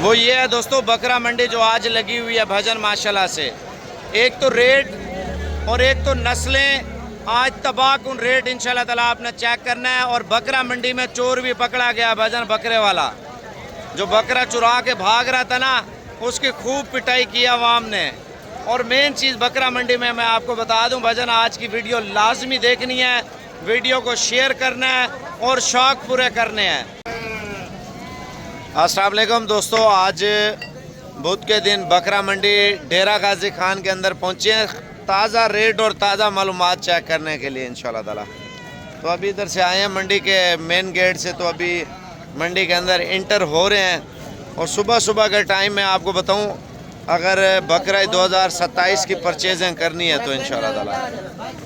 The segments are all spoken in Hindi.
वो ये है दोस्तों, बकरा मंडी जो आज लगी हुई है भजन माशाल्लाह से। एक तो रेट और एक तो नस्लें आज तबाहकुन रेट इंशाल्लाह ताला आपने चेक करना है। और बकरा मंडी में चोर भी पकड़ा गया भजन, बकरे वाला जो बकरा चुरा के भाग रहा था ना, उसकी खूब पिटाई की आवाम ने। और मेन चीज़ बकरा मंडी में मैं आपको बता दूं भजन, आज की वीडियो लाजमी देखनी है, वीडियो को शेयर करना है और शौक पूरे करने हैं। अस्सलाम वालेकुम दोस्तों, आज बुध के दिन बकरा मंडी डेरा गाजी खान के अंदर पहुंचे हैं ताज़ा रेट और ताज़ा मालूमात चेक करने के लिए इंशाल्लाह ताला। तो अभी इधर से आए हैं मंडी के मेन गेट से, तो अभी मंडी के अंदर इंटर हो रहे हैं। और सुबह सुबह के टाइम में आपको बताऊं, अगर बकरा 2027 की परचेजिंग करनी है तो इंशाल्लाह ताला,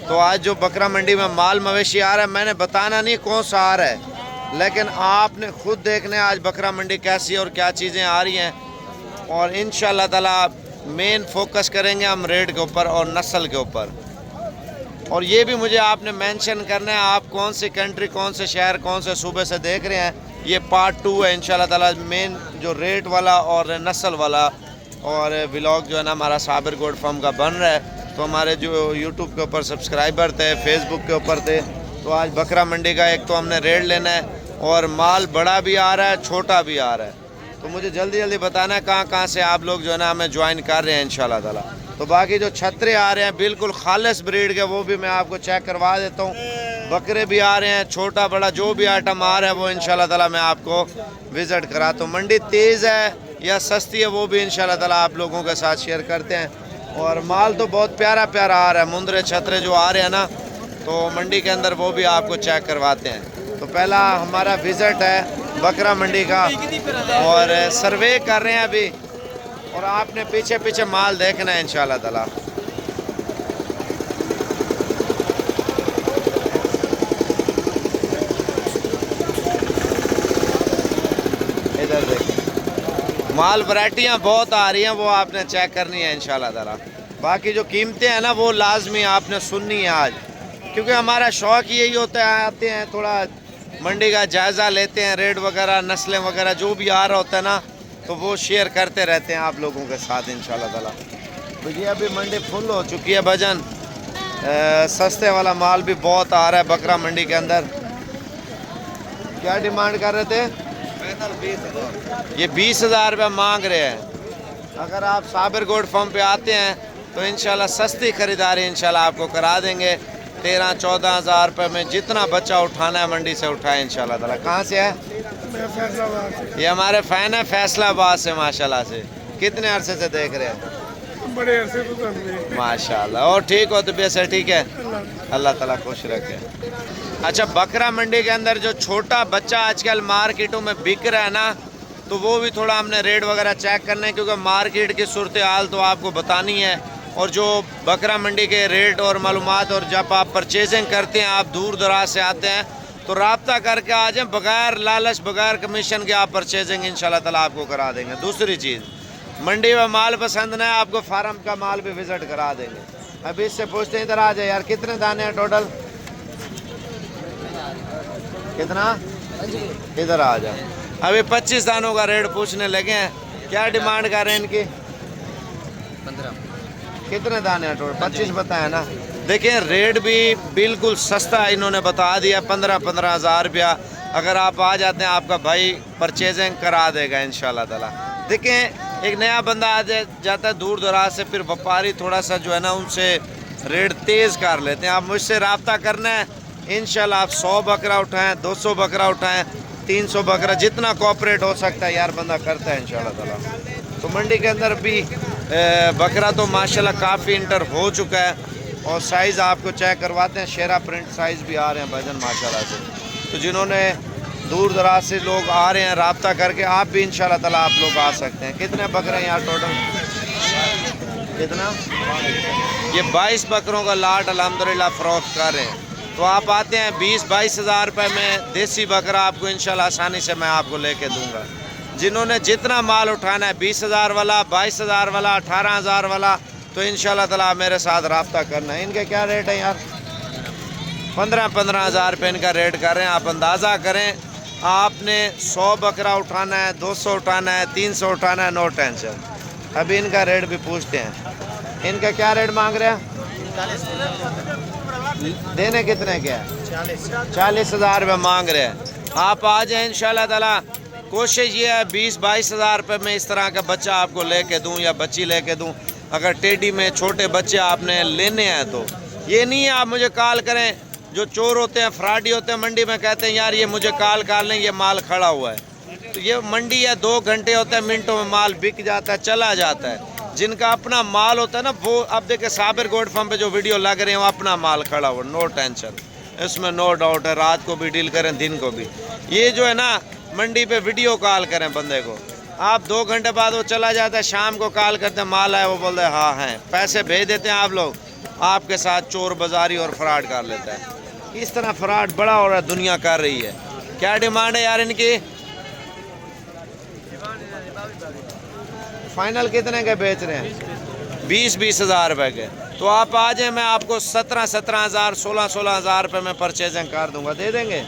तो आज जो बकरा मंडी में माल मवेशी आ रहा है, मैंने बताना नहीं कौन सा आ रहा है, लेकिन आपने खुद देखना है आज बकरा मंडी कैसी है और क्या चीज़ें आ रही हैं। और इंशाल्लाह ताला मेन फोकस करेंगे हम रेट के ऊपर और नस्ल के ऊपर। और ये भी मुझे आपने मेंशन करना है आप कौन सी कंट्री, कौन से शहर, कौन से सूबे से देख रहे हैं। ये पार्ट 2 है इंशाल्लाह ताला, मेन जो रेट वाला और नस्ल वाला। और व्लॉग जो है ना हमारा साबिर गोट फार्म का बन रहा है, तो हमारे जो यूट्यूब के ऊपर सब्सक्राइबर थे, फेसबुक के ऊपर थे, तो आज बकरा मंडी का एक तो हमने रेट लेना है और माल बड़ा भी आ रहा है, छोटा भी आ रहा है। तो मुझे जल्दी जल्दी बताना है कहाँ से आप लोग जो है ना हमें ज्वाइन कर रहे हैं इंशाल्लाह ताला। तो बाकी जो छतरे आ रहे हैं बिल्कुल खालिस ब्रीड के, वो भी मैं आपको चेक करवा देता हूँ। बकरे भी आ रहे हैं, छोटा बड़ा जो भी आइटम आ रहा है वो इंशाल्लाह ताला मैं आपको विज़िट कराता हूँ। मंडी तेज़ है या सस्ती है वो भी इंशाल्लाह ताला आप लोगों के साथ शेयर करते हैं। और माल तो बहुत प्यारा प्यारा आ रहा है, मुंदरे छतरे जो आ रहे हैं ना, तो मंडी के अंदर वो भी आपको चेक करवाते हैं। तो पहला हमारा विज़िट है बकरा मंडी का और सर्वे कर रहे हैं अभी, और आपने पीछे पीछे माल देखना है इंशाल्लाह ताला। इधर देखिए माल वैरायटियाँ बहुत आ रही हैं, वो आपने चेक करनी है इंशाल्लाह ताला। बाकी जो कीमतें हैं ना वो लाजमी आपने सुननी है आज, क्योंकि हमारा शौक़ यही होता है, आते हैं थोड़ा मंडी का जायज़ा लेते हैं, रेट वगैरह नस्लें वगैरह जो भी आ रहा होता है ना, तो वो शेयर करते रहते हैं आप लोगों के साथ इंशाल्लाह ताला। तो ये अभी मंडी फुल हो चुकी है भजन, सस्ते वाला माल भी बहुत आ रहा है बकरा मंडी के अंदर। क्या डिमांड कर रहे थे? ये 20,000 रुपये मांग रहे हैं। अगर आप साबिर गोट फार्म पे आते हैं तो इंशाल्लाह सस्ती खरीदारी इंशाल्लाह आपको करा देंगे। 13-14 हज़ार रुपये में जितना बच्चा उठाना है मंडी से उठाए इंशाल्लाह ताला। कहाँ से है? ये हमारे फ़ैन है फैसलाबाद से माशाल्लाह से। कितने अरसे से देख रहे हैं? बड़े अरसे से माशाल्लाह। और ठीक हो तबीयत से? ठीक है, अल्लाह ताला खुश रखे। अच्छा, बकरा मंडी के अंदर जो छोटा बच्चा आजकल मार्केटों में बिक रहा है ना, तो वो भी थोड़ा हमने रेट वगैरह चेक करना है, क्योंकि मार्केट की सूरत हाल तो आपको बतानी है। और जो बकरा मंडी के रेट और मालूमात, और जब आप परचेजिंग करते हैं, आप दूर दराज से आते हैं, तो रब्ता करके आ जाएँ, बगैर लालच बगैर कमीशन के आप परचेजिंग इंशाल्लाह ताला आपको करा देंगे। दूसरी चीज़, मंडी में माल पसंद ना है आपको, फार्म का माल भी विज़िट करा देंगे। अभी इससे पूछते हैं, इधर आ जाए यार, कितने दाने हैं टोटल? कितना? इधर आ जाए। अभी 25 दानों का रेट पूछने लगे हैं। क्या डिमांड कर रहे हैं इनकी? 15। कितने दाने हैं टोटल? 25 बताया ना। देखिए रेट भी बिल्कुल सस्ता इन्होंने बता दिया, 15-15 हज़ार रुपया। अगर आप आ जाते हैं आपका भाई परचेजिंग करा देगा इंशाल्लाह ताला। देखें एक नया बंदा आ जाता है दूर दराज से, फिर व्यापारी थोड़ा सा जो है ना उनसे रेट तेज़ कर लेते हैं। आप मुझसे रब्ता करना है इंशाल्लाह, आप 100 बकरा उठाएँ, 200 बकरा उठाएँ, 300 बकरा, जितना कोऑपरेट हो सकता है यार बंदा करता है इंशाल्लाह ताला। तो मंडी के अंदर भी बकरा तो माशाल्लाह काफ़ी इंटर हो चुका है। और साइज़ आपको चेक करवाते हैं, शेरा प्रिंट साइज़ भी आ रहे हैं भजन माशाल्लाह से। तो जिन्होंने दूर दराज से लोग आ रहे हैं रब्ता करके, आप भी इंशाल्लाह ताला आप लोग आ सकते हैं। कितने बकरे हैं यार टोटल? कितना? ये 22 बकरों का लाट अल्हम्दुलिल्लाह फ़रोख्त कर रहे हैं। तो आप आते हैं 20-22 हज़ार रुपये में देसी बकरा आपको इंशाल्लाह आसानी से मैं आपको लेके दूंगा। जिन्होंने जितना माल उठाना है, 20,000 वाला, 22,000 वाला, 18,000 वाला, तो इंशाल्लाह ताला मेरे साथ रब्ता करना है। इनके क्या रेट है यार? 15-15 हज़ार रुपये इनका रेट कर रहे हैं। आप अंदाज़ा करें आपने 100 बकरा उठाना है, 200 उठाना है, 300 उठाना है, नो टेंशन। अभी इनका रेट भी पूछते हैं। इनका क्या रेट मांग रहे हैं? देने कितने के हैं? 40,000 रुपये मांग रहे हैं। आप आ जाए इंशाल्लाह ताला। कोशिश ये है 20-22 हज़ार रुपये में इस तरह का बच्चा आपको लेके दूं या बच्ची लेके दूं। अगर टेडी में छोटे बच्चे आपने लेने हैं तो ये नहीं है आप मुझे कॉल करें। जो चोर होते हैं, फ्रॉडी होते हैं मंडी में, कहते हैं यार ये मुझे कॉल कर लें, ये माल खड़ा हुआ है। तो ये मंडी है, 2 घंटे होते हैं, मिनटों में माल बिक जाता है, चला जाता है। जिनका अपना माल होता है ना, वो अब देखे साबिर गोड फार्म पे जो वीडियो लग रहे हैं, वो अपना माल खड़ा हुआ, नो टेंशन, इसमें नो डाउट है। रात को भी डील करें, दिन को भी। ये जो है ना, मंडी पे वीडियो कॉल करें बंदे को, आप 2 घंटे बाद वो चला जाता है, शाम को कॉल करते हैं माल आया, वो बोलते हैं हाँ है, पैसे भेज देते हैं आप लोग, आपके साथ चोर बाजारी और फ्रॉड कर लेता है। इस तरह फ्रॉड बड़ा हो रहा है, दुनिया कर रही है। क्या डिमांड है यार इनकी? फाइनल कितने के बेच रहे हैं? 20-20 हज़ार रुपये के। तो आप आ जाए, मैं आपको 17-17 हज़ार, 16-16 हज़ार रुपये में परचेजिंग कर दूंगा। दे देंगे?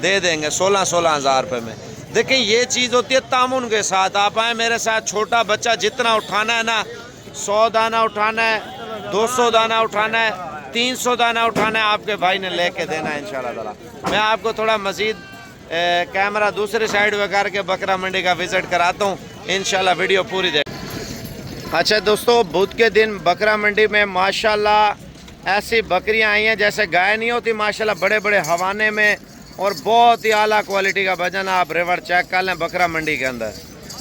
दे देंगे 16-16 हज़ार रुपये में। देखिए ये चीज़ होती है तामुन के साथ। आप आए मेरे साथ, छोटा बच्चा जितना उठाना है ना, 100 दाना उठाना है, 200 दाना उठाना है, 300 दाना उठाना है, आपके भाई ने लेके देना है इंशाल्लाह ताला। मैं आपको थोड़ा मज़ीद कैमरा दूसरी साइड में करके बकरा मंडी का विज़िट कराता हूँ, इंशाल्लाह वीडियो पूरी देख। अच्छा दोस्तों, बुध के दिन बकरा मंडी में माशाल्लाह ऐसी बकरियां आई हैं जैसे गाय नहीं होती, माशाल्लाह बड़े बड़े हवाने में, और बहुत ही आला क्वालिटी का वजन। आप रिवर चेक कर लें बकरा मंडी के अंदर।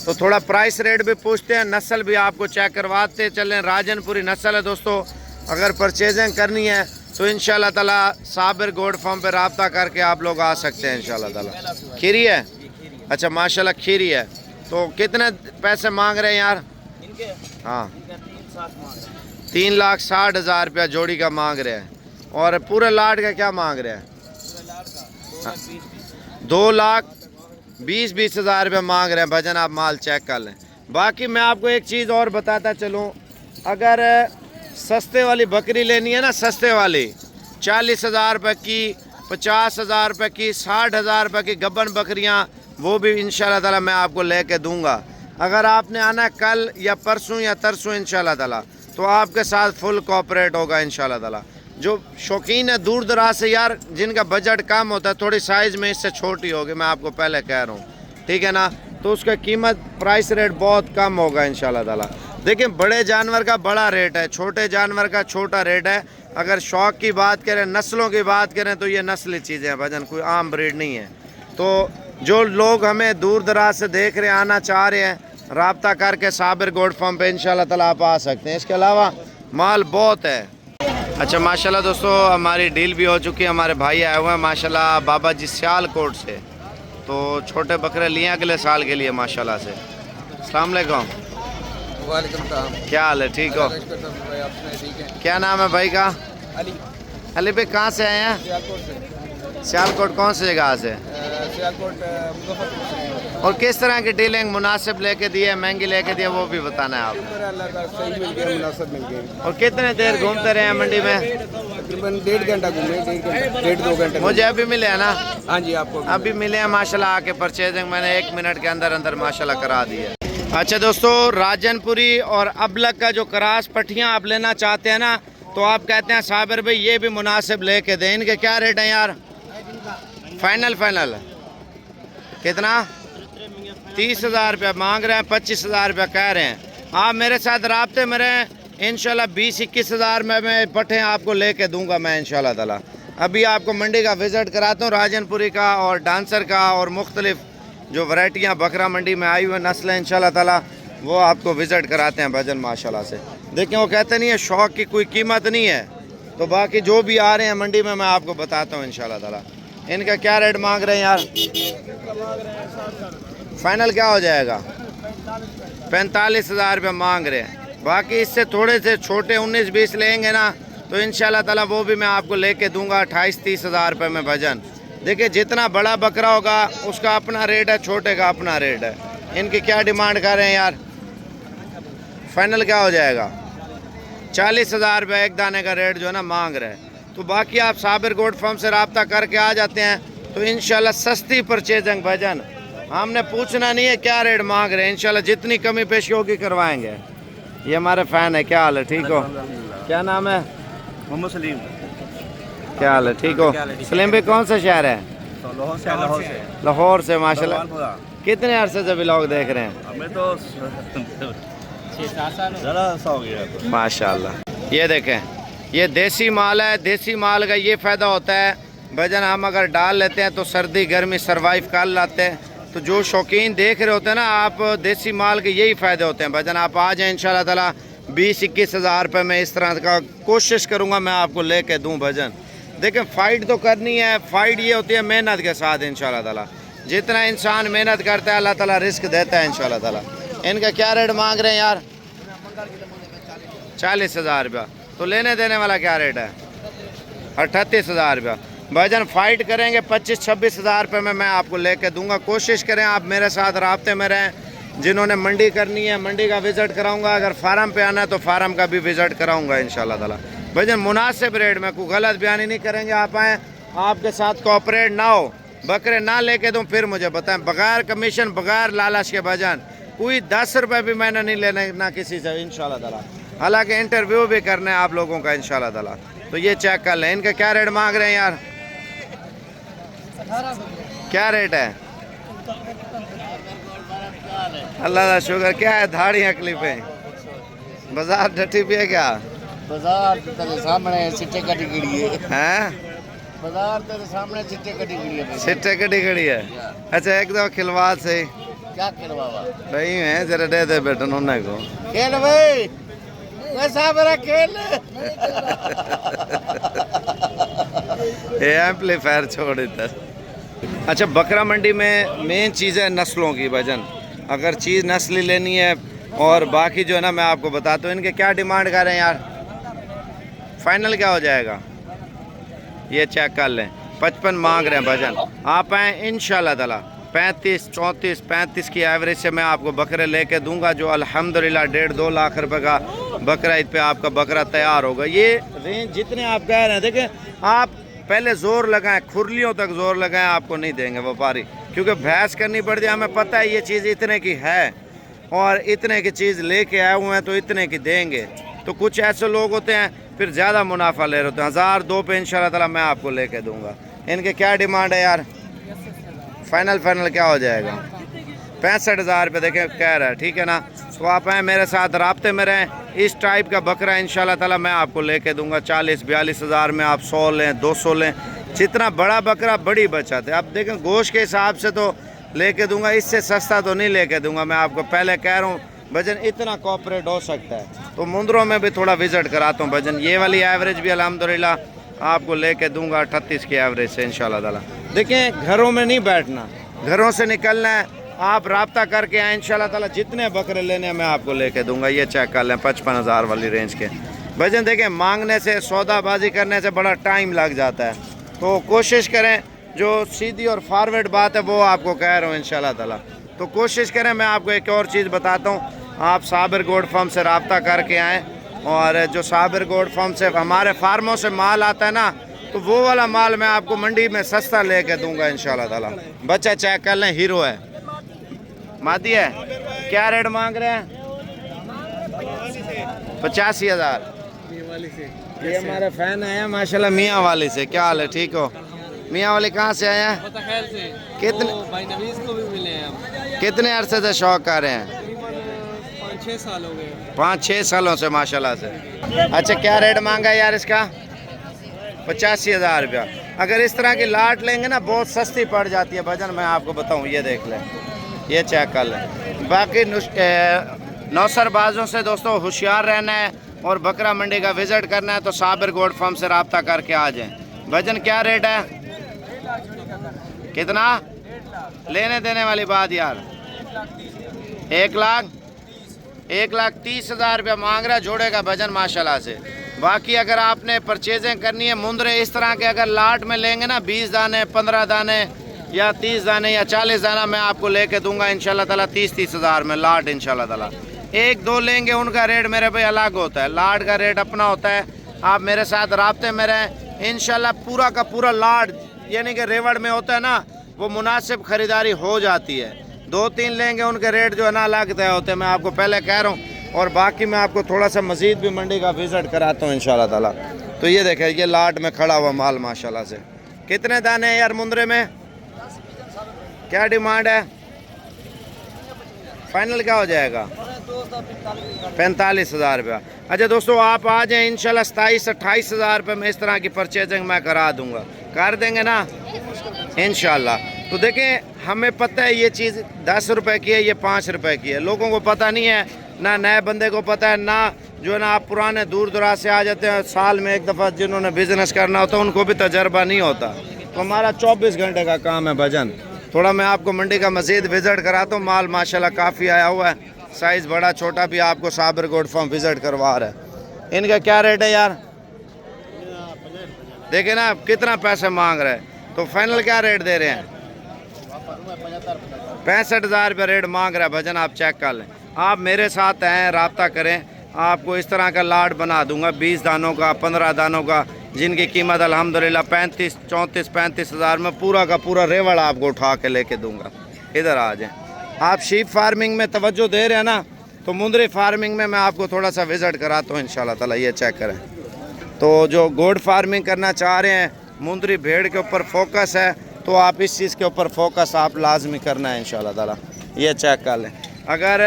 तो थोड़ा प्राइस रेट भी पूछते हैं, नस्ल भी आपको चेक करवाते चलें। राजनपुरी नस्ल है दोस्तों। अगर परचेजिंग करनी है तो इंशाल्लाह ताला साबिर गोड फार्म पे रब्ता करके आप लोग आ सकते हैं इंशाल्लाह ताला। खीरी है? अच्छा माशाल्लाह खीरी है। तो कितने पैसे मांग रहे हैं यार? हाँ, 3,60,000 रुपया जोड़ी का मांग रहे हैं। और पूरे लाट का क्या मांग रहे हैं? 2,20,20 हज़ार रुपये मांग रहे हैं भजन। आप माल चेक कर लें। बाकी मैं आपको एक चीज़ और बताता चलूँ, अगर सस्ते वाली बकरी लेनी है ना, सस्ते वाली 40,000 रुपये की, 50,000 रुपये की, 60,000 रुपये की गब्बन बकरियाँ, वो भी इंशाल्लाह ताला मैं आपको लेके दूंगा। अगर आपने आना कल या परसों या तरसों इंशाल्लाह ताला, तो आपके साथ फुल कोऑपरेट होगा इंशाल्लाह ताला। जो शौकीन है दूर दराज से यार, जिनका बजट कम होता है, थोड़ी साइज़ में इससे छोटी होगी, मैं आपको पहले कह रहा हूँ, ठीक है ना। तो उसका कीमत प्राइस रेट बहुत कम होगा इंशाल्लाह ताला। देखिए बड़े जानवर का बड़ा रेट है, छोटे जानवर का छोटा रेट है। अगर शौक़ की बात करें, नस्लों की बात करें, तो ये नस्ली चीज़ें हैं भजन, कोई आम ब्रीड नहीं है। तो जो लोग हमें दूर दराज से देख रहे हैं, आना चाह रहे हैं, रब्ता करके साबिर गोड फार्म पे इंशाल्लाह ताला आप आ सकते हैं। इसके अलावा माल बहुत है। अच्छा माशाल्लाह दोस्तों, हमारी डील भी हो चुकी है। हमारे भाई आए हुए हैं माशाल्लाह बाबा जी सियालकोट से। तो छोटे बकरे लिए अगले साल के लिए माशाल्लाह से। अस्सलाम वालेकुम। वालेकुम सलाम। क्या हाल है? ठीक हो? ठीक है। क्या नाम है भाई का? अली। अली भाई कहाँ से आए हैं? सियालकोट से। सियालकोट कौन सी जगह से? सियालकोट मुजफ्फरपुर से। और किस तरह की डीलिंग, मुनासिब लेके दिए, महंगी लेके दिए, वो भी बताना है आप। अल्लाह का सही मिल गया, मुनासिब मिल गया। और कितने देर घूमते रहे हैं मंडी में? तकरीबन 1.5 घंटा घूमे, 1.5-2 घंटे। मुझे अभी मिले हैं ना? हाँ जी, आपको अभी मिले हैं माशाल्लाह। आके परचेजिंग मैंने 1 मिनट के अंदर अंदर माशाल्लाह करा दी है। अच्छा दोस्तों, राजनपुरी और अबलग का जो क्रास पट्टियाँ आप लेना चाहते हैं ना, तो आप कहते हैं साबिर भाई ये भी मुनासिब लेके दें। इनके क्या रेट हैं यार? फाइनल कितना? 30,000 रुपया मांग रहे हैं, 25,000 रुपया कह रहे हैं। आप मेरे साथ राब्ते में रहें, इंशाल्लाह 20-21 हज़ार में मैं पट्टे आपको लेके दूंगा मैं इंशाल्लाह ताला। अभी आपको मंडी का विज़िट कराता हूँ, राजनपुरी का और डांसर का, और मुख्तलिफ जो वैरायटियाँ बकरा मंडी में आई हुई नस्लें इंशाल्लाह ताला, वो आपको विज़िट कराते हैं भजन माशाल्लाह से। देखिए वो कहते नहीं है शौक़ की कोई कीमत नहीं है। तो बाकी जो भी आ रहे हैं मंडी में मैं आपको बताता हूँ इंशाल्लाह ताला। इनका क्या रेट मांग रहे हैं यार? फाइनल क्या हो जाएगा? 45,000 रुपये मांग रहे हैं। बाकी इससे थोड़े से छोटे 19-20 लेंगे ना, तो इंशाल्लाह ताला वो भी मैं आपको लेके दूंगा 28-30 हज़ार रुपये में भजन। देखिए जितना बड़ा बकरा होगा उसका अपना रेट है, छोटे का अपना रेट है। इनकी क्या डिमांड कर रहे हैं यार? फाइनल क्या हो जाएगा? 40,000 रुपये एक दाने का रेट जो है ना मांग रहे हैं। तो बाकी आप साबिर गोड फार्म से रब्ता करके आ जाते हैं, तो इंशाल्लाह सस्ती परचेजिंग भाईजान, हमने पूछना नहीं है क्या रेट मांग रहे हैं, इंशाल्लाह जितनी कमी पेशी होगी करवाएंगे। ये हमारे फैन है, क्या हाल है, ठीक हो? क्या नाम है? मोहम्मद सलीम। क्या हाल है, ठीक हो? सलीम भाई कौन सा शहर है? लाहौर से माशाल्लाह। कितने अरसे से व्लॉग देख रहे हैं? हमें तो 6-7 साल हो गया। माशाल्लाह। ये देखें, ये देसी माल है। देसी माल का ये फ़ायदा होता है भाईजान, हम अगर डाल लेते हैं तो सर्दी गर्मी सर्वाइव कर लाते हैं। तो जो शौकीन देख रहे होते हैं ना आप, देसी माल के यही फ़ायदे होते हैं भाईजान। आप आ जाएँ इंशाल्लाह ताला, 20-21 हज़ार रुपये में इस तरह का कोशिश करूँगा मैं आपको लेके दूँ भाईजान। देखें फ़ाइट तो करनी है, फ़ाइट ये होती है मेहनत के साथ इंशाल्लाह ताला। जितना इंसान मेहनत करता है अल्लाह ताला रिस्क देता है इंशाल्लाह ताला। इनका क्या रेट मांग रहे हैं यार? 40,000 रुपया। तो लेने देने वाला क्या रेट है? 38,000 रुपया। भाईजान फ़ाइट करेंगे 25-26 हज़ार रुपये में मैं आपको लेके दूंगा। कोशिश करें आप मेरे साथ राब्ते में रहें। जिन्होंने मंडी करनी है मंडी का विज़िट कराऊंगा, अगर फार्म पे आना है तो फार्म का भी विज़िट कराऊंगा इंशाल्लाह ताला। भाईजान मुनासिब रेट में, कोई गलत बयानी नहीं करेंगे। आप आएँ, आपके साथ कोऑपरेट ना हो, बकरे ना लेके दूँ फिर मुझे बताएं, बगैर कमीशन बगैर लालच के भाईजान। कोई 10 रुपये भी मैंने नहीं लेने ना किसी से इंशाल्लाह ताला। हालांकि इंटरव्यू भी करना है आप लोगों का इंशाल्लाह ताला। तो ये चेक कर लें। इनका क्या रेट मांग रहे हैं यार? क्या रेट है? अल्लाह का शुक्र। क्या है धाड़ी अकली पे? बाजार डटी भी है क्या? बाजार तेरे सामने सिट्टे कटी गिरी है। हैं? बाजार तेरे सामने सिट्टे कटी गिरी है। सिट्टे कटी खड़ी है। अच्छा एक दो खिलवा से क्या करवावा भाई है, जरा दे दे बेटा नोने को। खेल भाई, वैसा मेरा खेल। ये एम्पलीफायर छोड़ इधर। अच्छा बकरा मंडी में मेन चीज़ है नस्लों की भाईजान। अगर चीज़ नस्ली लेनी है और बाकी जो है ना मैं आपको बताता हूँ। इनके क्या डिमांड कर रहे हैं यार? फाइनल क्या हो जाएगा? ये चेक कर लें। 55 मांग रहे हैं भाईजान। आप आएँ इंशाल्लाह ताला 35, 34, 35 की एवरेज से मैं आपको बकरे लेके दूंगा, जो अल्हम्दुलिल्लाह 1.5-2 लाख रुपए का बकरा ईद पे आपका बकरा तैयार होगा। ये रेंज जितने आप कह रहे हैं, देखें आप पहले जोर लगाएं, खुरलियों तक जोर लगाएं, आपको नहीं देंगे व्यापारी, क्योंकि भैंस करनी पड़ती है। हमें पता है ये चीज़ इतने की है और इतने की चीज़ लेके आए हुए हैं तो इतने की देंगे। तो कुछ ऐसे लोग होते हैं फिर ज़्यादा मुनाफा ले रहे होते हैं। 1000-2 पे इंशाल्लाह ताला मैं आपको लेके दूंगा। इनके क्या डिमांड है यार? फाइनल क्या हो जाएगा? 65,000 रुपये देखें कह रहा है, ठीक है ना। तो आप आए मेरे साथ राब्ते में रहें। इस टाइप का बकरा इंशाल्लाह ताला मैं आपको लेके दूंगा। 40-42 हज़ार में आप 100 लें 200 लें, जितना बड़ा बकरा बड़ी बचत है। अब देखें गोश्त के हिसाब से तो लेके दूंगा, इससे सस्ता तो नहीं लेके दूंगा। मैं आपको पहले कह रहा हूँ भजन, इतना कॉपरेट हो सकता है। तो मुंदरों में भी थोड़ा विज़िट कराता हूँ भजन। ये वाली एवरेज भी अल्हम्दुलिल्लाह आपको लेके दूंगा 38 की एवरेज से इंशाल्लाह ताला। देखें घरों में नहीं बैठना, घरों से निकलना है। आप राब्ता करके आए इंशाल्लाह ताला, जितने बकरे लेने हैं मैं आपको लेके दूंगा। ये चेक कर लें 55,000 वाली रेंज के भजन। देखें मांगने से सौदाबाजी करने से बड़ा टाइम लग जाता है, तो कोशिश करें जो सीधी और फॉरवर्ड बात है वो आपको कह रहा हूँ इंशाल्लाह ताला। तो कोशिश करें। मैं आपको एक और चीज़ बताता हूँ, आप साबिर गोड फार्म से रब्ता करके आएँ, और जो साबिर गोड फार्म से हमारे फार्मों से माल आता है ना, तो वो वाला माल मैं आपको मंडी में सस्ता लेके दूंगा इंशाल्लाह ताला। बच्चा चेक कर लें, हीरो है, मादी है। क्या रेट मांग रहे हैं? 85,000। ये हमारे फैन आए हैं माशाल्लाह मियाँ वाली से। क्या हाल है, ठीक हो? मियाँ वाली कहाँ से आए हैं? कितने भाई नवीज को भी मिले हैं हम। कितने अरसे से शौक कर रहे हैं? 5-6 साल हो गए। 5-6 सालों से माशाल्लाह से। अच्छा क्या रेट मांगा यार इसका? 85,000 रुपया। अगर इस तरह की लाट लेंगे ना बहुत सस्ती पड़ जाती है भजन, मैं आपको बताऊं। ये देख लें, ये चेक कर लें। बाकी नौसरबाजों से दोस्तों होशियार रहना है और बकरा मंडी का विज़िट करना है तो साबिर गोड फार्म से रब्ता करके आ जाएं। भजन क्या रेट है? कितना लेने देने वाली बात यार? 1,30,000 रुपया मांग रहा है जोड़े का भजन माशाल्लाह से। बाकी अगर आपने परचेजिंग करनी है मुंदरे इस तरह के अगर लाट में लेंगे ना 20 दाने 15 दाने या 30 दाने या 40 दाना मैं आपको लेके दूंगा इंशाल्लाह ताला 30-30 हज़ार में लाट इंशाल्लाह ताला। 1-2 लेंगे उनका रेट मेरे भाई अलग होता है, लाट का रेट अपना होता है। आप मेरे साथ राब्ते में रहें इंशाल्लाह। पूरा का पूरा लाट यानी कि रेवड़ में होता है ना, वो मुनासिब खरीदारी हो जाती है। 2-3 लेंगे उनके रेट जो है ना अलग तय होते हैं, मैं आपको पहले कह रहा हूँ। और बाकी मैं आपको थोड़ा सा मज़ीद भी मंडी का विज़िट कराता हूँ इंशाल्लाह ताला। तो ये देखें, ये लाट में खड़ा हुआ माल माशाल्लाह से। कितने दाने हैं यार मुंदरे में? क्या डिमांड है? फाइनल क्या हो जाएगा? 45,000 रुपया। अच्छा दोस्तों, आप आ जाएँ इंशाल्लाह 27-28 हज़ार रुपये में इस तरह की परचेजिंग मैं करा दूँगा। कर देंगे ना इंशाल्लाह। तो देखें, हमें पता है ये चीज़ 10 रुपए की है, ये 5 रुपए की है। लोगों को पता नहीं है, ना नए बंदे को पता है, ना जो है ना आप पुराने दूर दराज से आ जाते हैं, साल में एक दफ़ा जिन्होंने बिज़नेस करना होता है उनको भी तजर्बा नहीं होता। तो हमारा 24 घंटे का काम है भजन। थोड़ा मैं आपको मंडी का मज़ीद विज़िट कराता हूँ। माल माशाल्लाह काफ़ी आया हुआ है, साइज़ बड़ा छोटा भी आपको साबर गोड फार्म विज़िट करवा रहा है। इनका क्या रेट है यार? देखे ना कितना पैसे मांग रहे हैं। तो फाइनल क्या रेट दे रहे हैं? 65,000 रुपये रेट मांग रहा है भजन। आप चेक कर लें, आप मेरे साथ हैं, रब्ता करें, आपको इस तरह का लाट बना दूंगा 20 दानों का, 15 दानों का, जिनकी कीमत अल्हम्दुलिल्लाह 34-35 हज़ार में पूरा का पूरा रेवड़ आपको उठा के लेके दूंगा। इधर आ जाएं। आप शीप फार्मिंग में तवज्जो दे रहे हैं ना, तो मुंदरी फार्मिंग में मैं आपको थोड़ा सा विज़िट कराता हूँ इंशाल्लाह ताला। ये चेक करें। तो जो गोड फार्मिंग करना चाह रहे हैं, मुंदरी भेड़ के ऊपर फोकस है, तो आप इस चीज़ के ऊपर फोकस आप लाजमी करना है इंशाल्लाह ताला। ये चेक कर लें। अगर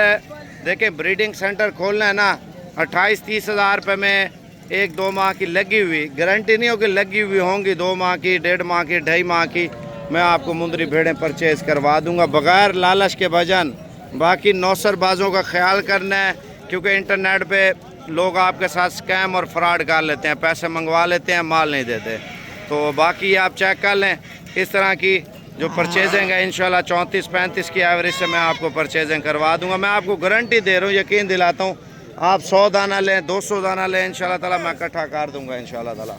देखें ब्रीडिंग सेंटर खोलना है ना, 28-30 हज़ार रुपये में 1-2 माह की लगी हुई, गारंटी नहीं होगी, लगी हुई होंगी 2 माह की, 1.5 माह की, 2.5 माह की, मैं आपको मुंदरी भेड़ें परचेज़ करवा दूंगा बग़ैर लालच के भजन। बाकी नौसरबाजों का ख्याल करना है, क्योंकि इंटरनेट पे लोग आपके साथ स्कैम और फ्रॉड कर लेते हैं, पैसे मंगवा लेते हैं, माल नहीं देते। तो बाकी आप चेक कर लें, इस तरह की जो परचेजिंग है इंशाल्लाह 34-35 की एवरेज से मैं आपको परचेजिंग करवा दूंगा। मैं आपको गारंटी दे रहा हूँ, यकीन दिलाता हूँ। आप 100 दाना लें, 200 दाना लें, इंशाल्लाह ताला मैं इकट्ठा कर दूंगा इंशाल्लाह ताला।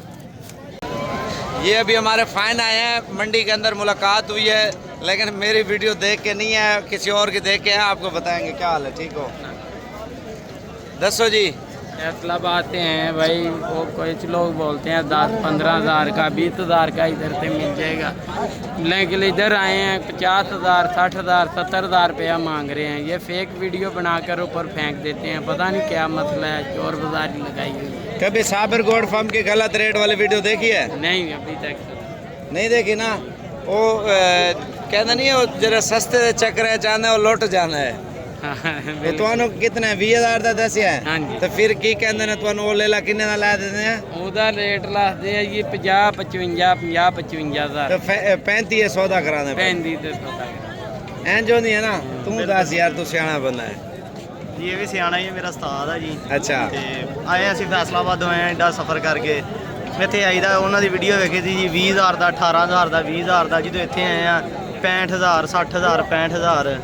ये अभी हमारे फ़ैन आए हैं, मंडी के अंदर मुलाकात हुई है, लेकिन मेरी वीडियो देख के नहीं है, किसी और की देख के है। आपको बताएंगे क्या हाल है, ठीक हो? दसो जी। मतलब आते हैं भाई, वो कुछ लोग बोलते हैं 10-15 हज़ार का, 20 हज़ार का इधर से मिल जाएगा, लेकिन इधर आए हैं 50 हज़ार, 60 हज़ार, 70 हज़ार रुपया मांग रहे हैं। ये फेक वीडियो बनाकर ऊपर फेंक देते हैं, पता नहीं क्या मसला है, चोर बाजारी लगाई हुई है। कभी साबर गोड फार्म की गलत रेट वाली वीडियो देखी है? नहीं, अभी तक नहीं देखी ना। वो कहना नहीं है, वो जरा सस्ते चक्कर है, जाना है वो लुट जाना है। तो ਤੁਹਾਨੂੰ कितना 20,000 ਦਾ ਦੱਸਿਆ ਹੈ? ਹਾਂਜੀ। तो फिर की कहते ने ਤੁਹਾਨੂੰ ਉਹ ਲੈ ਲਾ ਕਿੰਨੇ ਦਾ ਲਾ ਦਿੰਦੇ ਆ? ਉਹਦਾ ਰੇਟ ਲਾਦੇ ਆ ਜੀ 50-55 ਹਜ਼ਾਰ। तो 3500 ਦਾ ਕਰਾ ਦੇ। 35 ਤੇ ਸੌਦਾ ਐਂ ਜੋ ਨਹੀਂ ਹੈ ਨਾ, ਤੂੰ ਦੱਸ ਯਾਰ, ਤੂੰ ਸਿਆਣਾ ਬੰਦਾ ਹੈ ਜੀ। ਇਹ ਵੀ ਸਿਆਣਾ ਹੀ ਹੈ, ਮੇਰਾ ਉਸਤਾਦ ਆ ਜੀ। ਅੱਛਾ। ਤੇ ਆਏ ਅਸੀਂ ਫੈਸਲਾਬਾਦੋਂ ਆਏ ਐਡਾ ਸਫ਼ਰ ਕਰਕੇ, ਇੱਥੇ ਆਈਦਾ, ਉਹਨਾਂ ਦੀ ਵੀਡੀਓ ਵੇਖੀ ਸੀ ਜੀ 20,000 ਦਾ, 18,000 ਦਾ, 20,000 ਦਾ। ਜਦੋਂ ਇੱਥੇ ਆਏ ਆ 65,000, 60,000, 65,000।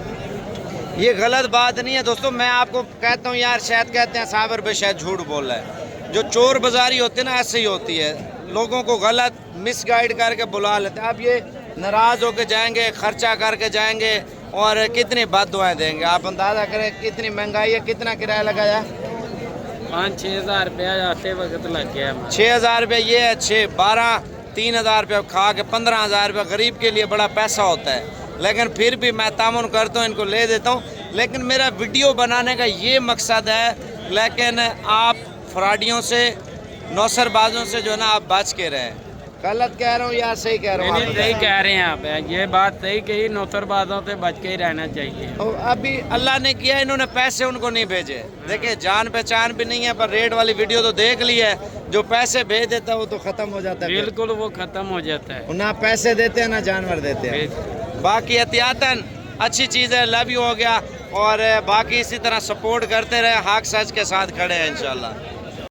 ये गलत बात नहीं है दोस्तों। मैं आपको कहता हूँ यार, शायद कहते हैं साबर पे शायद झूठ बोल रहा है। जो चोर बाजारी होती है ना, ऐसे ही होती है, लोगों को गलत मिसगाइड करके बुला लेते हैं। अब ये नाराज़ होके जाएंगे, खर्चा करके जाएंगे और कितनी बददुआएं देंगे। आप अंदाज़ा करें कितनी महंगाई है, कितना किराया लगाया? 5-6 हज़ार रुपया आते वक्त लग गया। 6,000 रुपये ये है, 6-12 3,000 रुपये खा के 15,000 रुपये गरीब के लिए बड़ा पैसा होता है। लेकिन फिर भी मैं तामुन करता हूँ, इनको ले देता हूँ। लेकिन मेरा वीडियो बनाने का ये मकसद है, लेकिन आप फ्रॉडियों से, नौसरबाजों से जो है ना आप बच के रहें। गलत कह रहा हूँ या सही कह रहा हूँ? नहीं, सही कह रहे हैं आप, ये बात सही कही, नौसरबाजों से बच के ही रहना चाहिए। और अभी अल्लाह ने किया, इन्होंने पैसे उनको नहीं भेजे। देखिए जान पहचान भी नहीं है, पर रेट वाली वीडियो तो देख ली है। जो पैसे भेज देता है वो तो ख़त्म हो जाता है। बिल्कुल, वो ख़त्म हो जाता है। ना पैसे देते हैं ना जानवर देते हैं। बाकी एहतियातन अच्छी चीज़ है, लव यू हो गया। और बाकी इसी तरह सपोर्ट करते रहे, हक सच के साथ खड़े हैं इंशाल्लाह।